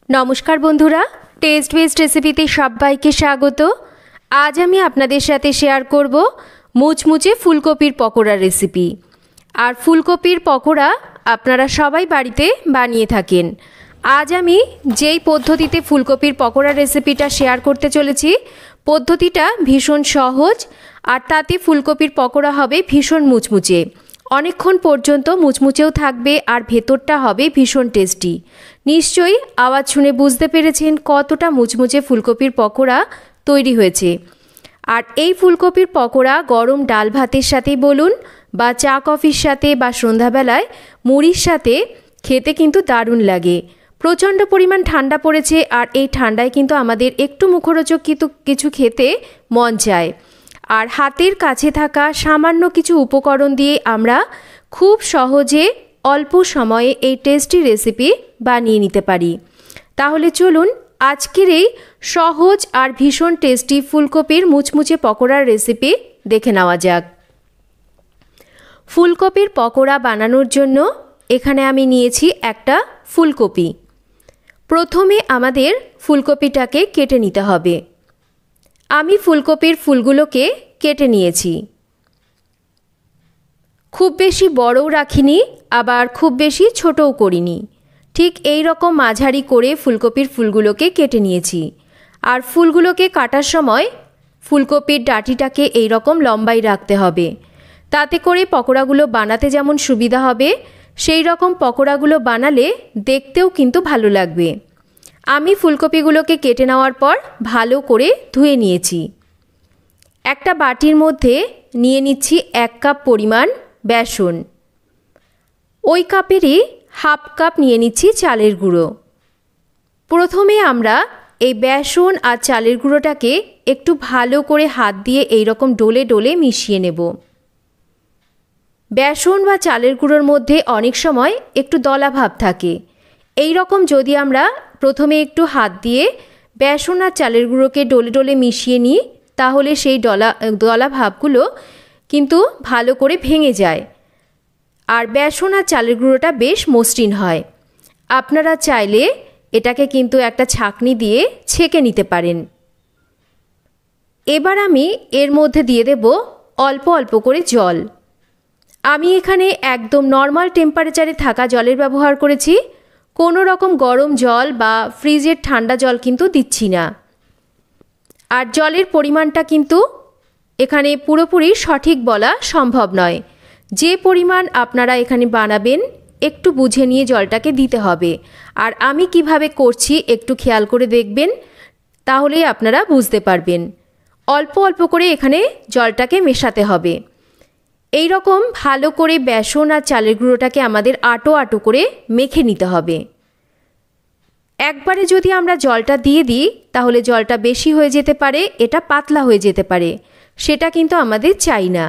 নমস্কার বন্ধুরা, test best রেসিপিতে সবাইকে স্বাগত। আজ আমি আপনাদের সাথে শেয়ার করব মুচমুচে ফুলকপির পকোড়া রেসিপি। আর ফুলকপির পকোড়া আপনারা সবাই বাড়িতে বানিয়ে থাকেন। আজ আমি যেই পদ্ধতিতে ফুলকপির পকোড়া রেসিপিটা শেয়ার করতে চলেছি, পদ্ধতিটা ভীষণ সহজ আর তাতে ফুলকপির পকোড়া হবে ভীষণ মুচমুচে। অনেকক্ষণ পর্যন্ত মুচমুচেও থাকবে আর ভেতরটা হবে ভীষণ টেস্টি। নিশ্চয়ই আওয়াজ শুনে বুঝতে পেরেছেন কতটা মুচমুচে ফুলকপির পকোড়া তৈরি হয়েছে। আর এই ফুলকপির পকোড়া গরম ডাল ভাতের সাথেই বলুন বা চা কফির সাথে বা সন্ধ্যাবেলায় মুড়ির সাথে খেতে কিন্তু দারুণ লাগে। প্রচণ্ড পরিমাণ ঠান্ডা পড়েছে আর এই ঠান্ডায় কিন্তু আমাদের একটু মুখরোচক কিছু খেতে মন চায়। আর হাতের কাছে থাকা সামান্য কিছু উপকরণ দিয়ে আমরা খুব সহজে অল্প সময়ে এই টেস্টি রেসিপি বানিয়ে নিতে পারি। তাহলে চলুন আজকের এই সহজ আর ভীষণ টেস্টি ফুলকপির মুচমুচে পকোড়ার রেসিপি দেখে নেওয়া যাক। ফুলকপির পকোড়া বানানোর জন্য এখানে আমি নিয়েছি একটা ফুলকপি। প্রথমে আমাদের ফুলকপিটাকে কেটে নিতে হবে। আমি ফুলকপির ফুলগুলোকে কেটে নিয়েছি। খুব বেশি বড়ও রাখিনি, আবার খুব বেশি ছোটও করিনি। ঠিক এই রকম মাঝারি করে ফুলকপির ফুলগুলোকে কেটে নিয়েছি। আর ফুলগুলোকে কাটার সময় ফুলকপির ডাঁটিটাকে এই রকম লম্বাই রাখতে হবে। তাতে করে পকোড়াগুলো বানাতে যেমন সুবিধা হবে, সেই রকম পকোড়াগুলো বানালে দেখতেও কিন্তু ভালো লাগবে। আমি ফুলকপিগুলোকে কেটে নেওয়ার পর ভালো করে ধুয়ে নিয়েছি। একটা বাটির মধ্যে নিয়ে নিচ্ছি 1 কাপ পরিমাণ বেসন। ওই কাপেরই হাফ কাপ নিয়ে নিচ্ছি চালের গুঁড়ো। প্রথমে আমরা এই বেসন আর চালের গুঁড়োটাকে একটু ভালো করে হাত দিয়ে এই রকম ডলে ডলে মিশিয়ে নেব। বেসন বা চালের গুঁড়োর মধ্যে অনেক সময় একটু দলা ভাব থাকে। এই রকম যদি আমরা প্রথমে একটু হাত দিয়ে বেসন আর চালের গুঁড়োকে ডলে ডলে মিশিয়ে নিই, তাহলে সেই দলা ভাবগুলো কিন্তু ভালো করে ভেঙে যায় আর বেসন আর চালের গুঁড়োটা বেশ মসৃণ হয়। আপনারা চাইলে এটাকে কিন্তু একটা ছাঁকনি দিয়ে ছেঁকে নিতে পারেন। এবার আমি এর মধ্যে দিয়ে দেব অল্প অল্প করে জল। আমি এখানে একদম নর্মাল টেম্পারেচারে থাকা জলের ব্যবহার করেছি। কোনো রকম গরম জল বা ফ্রিজের ঠান্ডা জল কিন্তু দিচ্ছি না। আর জলের পরিমাণটা কিন্তু এখানে পুরোপুরি সঠিক বলা সম্ভব নয়। যে পরিমাণ আপনারা এখানে বানাবেন একটু বুঝে নিয়ে জলটাকে দিতে হবে। আর আমি কিভাবে করছি একটু খেয়াল করে দেখবেন, তাহলেই আপনারা বুঝতে পারবেন। অল্প অল্প করে এখানে জলটাকে মেশাতে হবে। এই রকম ভালো করে বেসন আর চালের গুঁড়োটাকে আমাদের আটো আটো করে মেখে নিতে হবে। একবারে যদি আমরা জলটা দিয়ে দিই তাহলে জলটা বেশি হয়ে যেতে পারে, এটা পাতলা হয়ে যেতে পারে, সেটা কিন্তু আমাদের চাই না।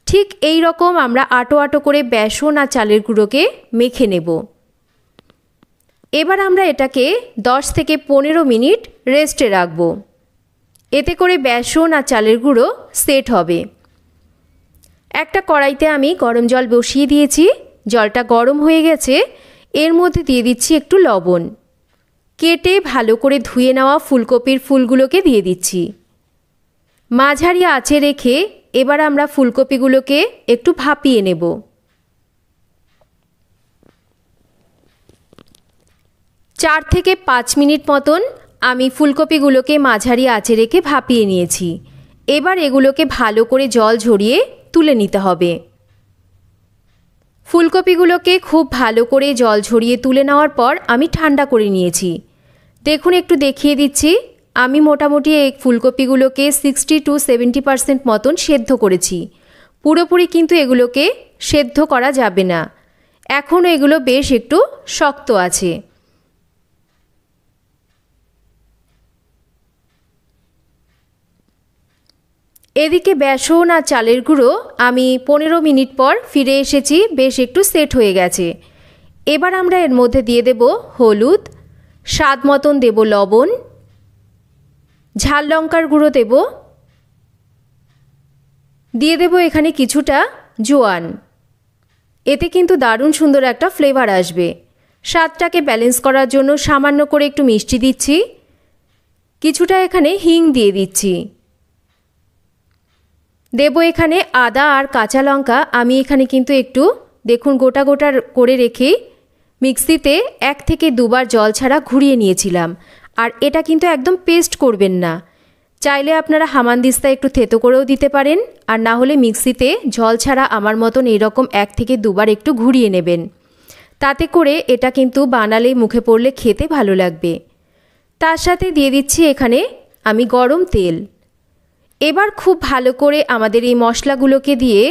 ঠিক এই রকম আমরা আটো আটো করে বেসন আর চালের গুঁড়োকে মেখে নেব। এবার আমরা এটাকে 10 থেকে 15 মিনিট রেস্টে রাখব। এতে করে বেসন আর চালের গুঁড়ো সেট হবে। একটা কড়াইতে আমি গরম জল বসিয়ে দিয়েছি। জলটা গরম হয়ে গেছে। এর মধ্যে দিয়ে দিচ্ছি একটু লবণ। কেটে ভালো করে ধুয়ে নেওয়া ফুলকপির ফুলগুলোকে দিয়ে দিচ্ছি। মাঝারি আঁচে রেখে এবার আমরা ফুলকপিগুলোকে একটু ভাপিয়ে নেব। 4 থেকে 5 মিনিট মতন আমি ফুলকপিগুলোকে মাঝারি আঁচে রেখে ভাপিয়ে নিয়েছি। এবার এগুলোকে ভালো করে জল ঝরিয়ে তুলে নিতে হবে। ফুলকপিগুলোকে খুব ভালো করে জল ঝরিয়ে তুলে নেওয়ার পর আমি ঠান্ডা করে নিয়েছি। দেখুন একটু দেখিয়ে দিচ্ছি। আমি মোটামুটি এই ফুলকপিগুলোকে 60 to 70% মতন সেদ্ধ করেছি। পুরোপুরি কিন্তু এগুলোকে সেদ্ধ করা যাবে না, এখনও এগুলো বেশ একটু শক্ত আছে। এদিকে বেসন আর চালের গুঁড়ো আমি 15 মিনিট পর ফিরে এসেছি, বেশ একটু সেট হয়ে গেছে। এবার আমরা এর মধ্যে দিয়ে দেব হলুদ, স্বাদ মতন দেব লবণ, ঝাল লঙ্কার গুঁড়ো দেব, দিয়ে দেব এখানে কিছুটা জোয়ান। এতে কিন্তু দারুণ সুন্দর একটা ফ্লেভার আসবে। স্বাদটাকে ব্যালেন্স করার জন্য সামান্য করে একটু মিষ্টি দিচ্ছি, কিছুটা এখানে হিং দিয়ে দিচ্ছি, দেব এখানে আদা আর কাঁচা লঙ্কা। আমি এখানে কিন্তু একটু দেখুন গোটা গোটা করে রেখে মিক্সিতে 1 থেকে 2 বার জল ছাড়া ঘুরিয়ে নিয়েছিলাম। আর এটা কিন্তু একদম পেস্ট করবেন না, চাইলে আপনারা হামানদিস্তা একটু থেতো করেও দিতে পারেন, আর না হলে মিক্সিতে জল ছাড়া আমার মতন এইরকম 1 থেকে 2 বার একটু ঘুরিয়ে নেবেন। তাতে করে এটা কিন্তু বানালে মুখে পড়লে খেতে ভালো লাগবে। তার সাথে দিয়ে দিচ্ছি এখানে আমি গরম তেল। এবার খুব ভালো করে আমাদের এই মশলাগুলোকে দিয়ে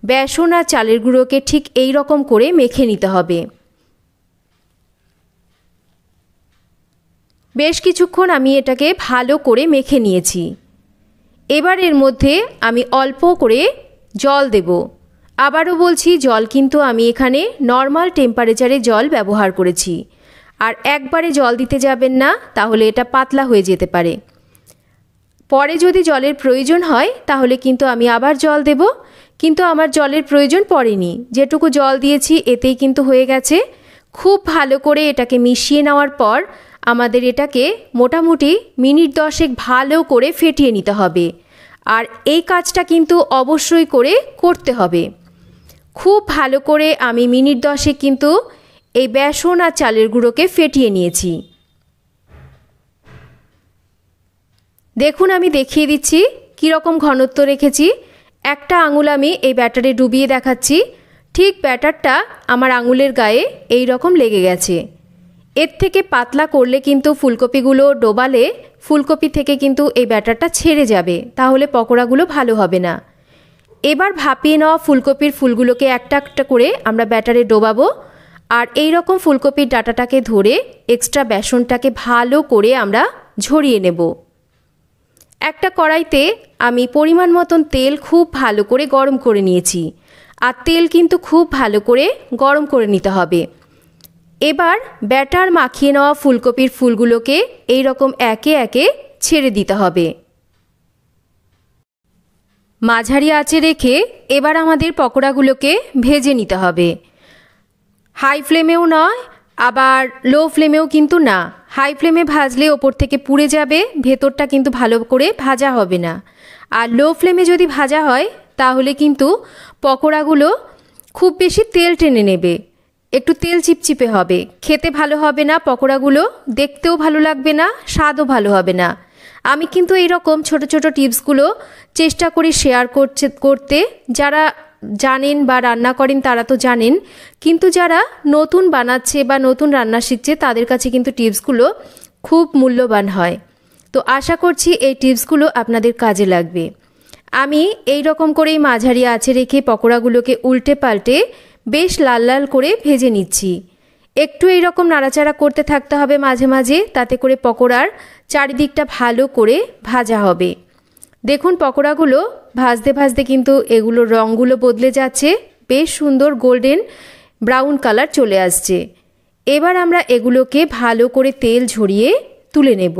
বেসন আর চালের গুঁড়োকে ঠিক এই রকম করে মেখে নিতে হবে। বেশ কিছুক্ষণ আমি এটাকে ভালো করে মেখে নিয়েছি। এবার এর মধ্যে আমি অল্প করে জল দেব। আবারও বলছি, জল কিন্তু আমি এখানে নর্মাল টেম্পারেচারে জল ব্যবহার করেছি। আর একবারে জল দিতে যাবেন না, তাহলে এটা পাতলা হয়ে যেতে পারে। পরে যদি জলের প্রয়োজন হয় তাহলে কিন্তু আমি আবার জল দেব, কিন্তু আমার জলের প্রয়োজন পড়েনি। যেটুকু জল দিয়েছি এতেই কিন্তু হয়ে গেছে। খুব ভালো করে এটাকে মিশিয়ে নেওয়ার পর আমাদের এটাকে মোটামুটি মিনিট 10 ভালো করে ফেটিয়ে নিতে হবে। আর এই কাজটা কিন্তু অবশ্যই করে করতে হবে। খুব ভালো করে আমি মিনিট 10 কিন্তু এই বেসন আর চালের গুঁড়োকে ফেটিয়ে নিয়েছি। দেখুন আমি দেখিয়ে দিচ্ছি কীরকম ঘনত্ব রেখেছি। একটা আঙুল আমি এই ব্যাটারে ডুবিয়ে দেখাচ্ছি, ঠিক ব্যাটারটা আমার আঙুলের গায়ে এই রকম লেগে গেছে। এর থেকে পাতলা করলে কিন্তু ফুলকপিগুলো ডোবালে ফুলকপি থেকে কিন্তু এই ব্যাটারটা ছেড়ে যাবে, তাহলে পকোড়াগুলো ভালো হবে না। এবার ভাপিয়ে নেওয়া ফুলকপির ফুলগুলোকে একটা একটা করে আমরা ব্যাটারে ডোবাবো। আর এই রকম ফুলকপির ডাঁটাটাকে ধরে এক্সট্রা বেসনটাকে ভালো করে আমরা ঝরিয়ে নেব। একটা কড়াইতে আমি পরিমাণ মতন তেল খুব ভালো করে গরম করে নিয়েছি। আর তেল কিন্তু খুব ভালো করে গরম করে নিতে হবে। এবার ব্যাটার মাখিয়ে নেওয়া ফুলকপির ফুলগুলোকে এই রকম একে একে ছেড়ে দিতে হবে। মাঝারি আঁচে রেখে এবার আমাদের পকোড়াগুলোকে ভেজে নিতে হবে। হাই ফ্লেমেও নয়, আবার লো ফ্লেমেও কিন্তু না। হাই ফ্লেমে ভাজলে ওপর থেকে পুড়ে যাবে, ভেতরটা কিন্তু ভালো করে ভাজা হবে না। আর লো ফ্লেমে যদি ভাজা হয় তাহলে কিন্তু পকোড়াগুলো খুব বেশি তেল টেনে নেবে, একটু তেল চিপচিপে হবে, খেতে ভালো হবে না পকোড়াগুলো, দেখতেও ভালো লাগবে না, স্বাদও ভালো হবে না। আমি কিন্তু এই রকম ছোট ছোট টিপসগুলো চেষ্টা করি শেয়ার করতে। যারা জানেন বা রান্না করেন তারা তো জানেন, কিন্তু যারা নতুন বানাচ্ছে বা নতুন রান্না শিখছে তাদের কাছে কিন্তু টিপসগুলো খুব মূল্যবান হয়। তো আশা করছি এই টিপসগুলো আপনাদের কাজে লাগবে। আমি এই রকম করেই মাঝারি আঁচে রেখে পকোড়াগুলোকে উল্টে পাল্টে বেশ লাল লাল করে ভেজে নিচ্ছি। একটু এই রকম নাড়াচাড়া করতে থাকতে হবে মাঝে মাঝে, তাতে করে পকোড়ার চারিদিকটা ভালো করে ভাজা হবে। দেখুন পকোড়াগুলো ভাজতে ভাজতে কিন্তু এগুলোর রঙগুলো বদলে যাচ্ছে, বেশ সুন্দর গোল্ডেন ব্রাউন কালার চলে আসছে। এবার আমরা এগুলোকে ভালো করে তেল ঝরিয়ে তুলে নেব।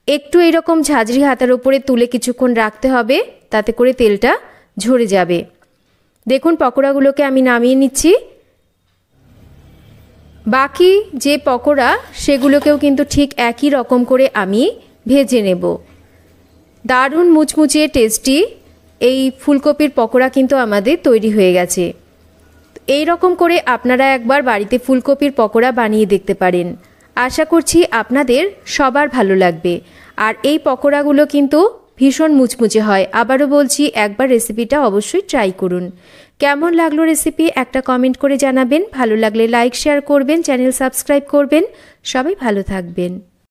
একটু এরকম ঝাঁঝরি হাতার উপরে তুলে কিছুক্ষণ রাখতে হবে, তাতে করে তেলটা ঝরে যাবে। দেখুন পকোড়াগুলোকে আমি নামিয়ে নিচ্ছি। বাকি যে পকোড়া সেগুলোকেও কিন্তু ঠিক একই রকম করে আমি ভেজে নেব। দারুণ মুচমুচে টেস্টি এই ফুলকপির পকোড়া কিন্তু আমাদের তৈরি হয়ে গেছে। এই রকম করে আপনারা একবার বাড়িতে ফুলকপির পকোড়া বানিয়ে দেখতে পারেন। আশা করছি আপনাদের সবার ভালো লাগবে। আর এই পকোড়াগুলো কিন্তু ভীষণ মুচমুচে হয়। আবারও বলছি, একবার রেসিপিটা অবশ্যই ট্রাই করুন। কেমন লাগলো রেসিপি একটা কমেন্ট করে জানাবেন। ভালো লাগলে লাইক শেয়ার করবেন, চ্যানেল সাবস্ক্রাইব করবেন। সবাই ভালো থাকবেন।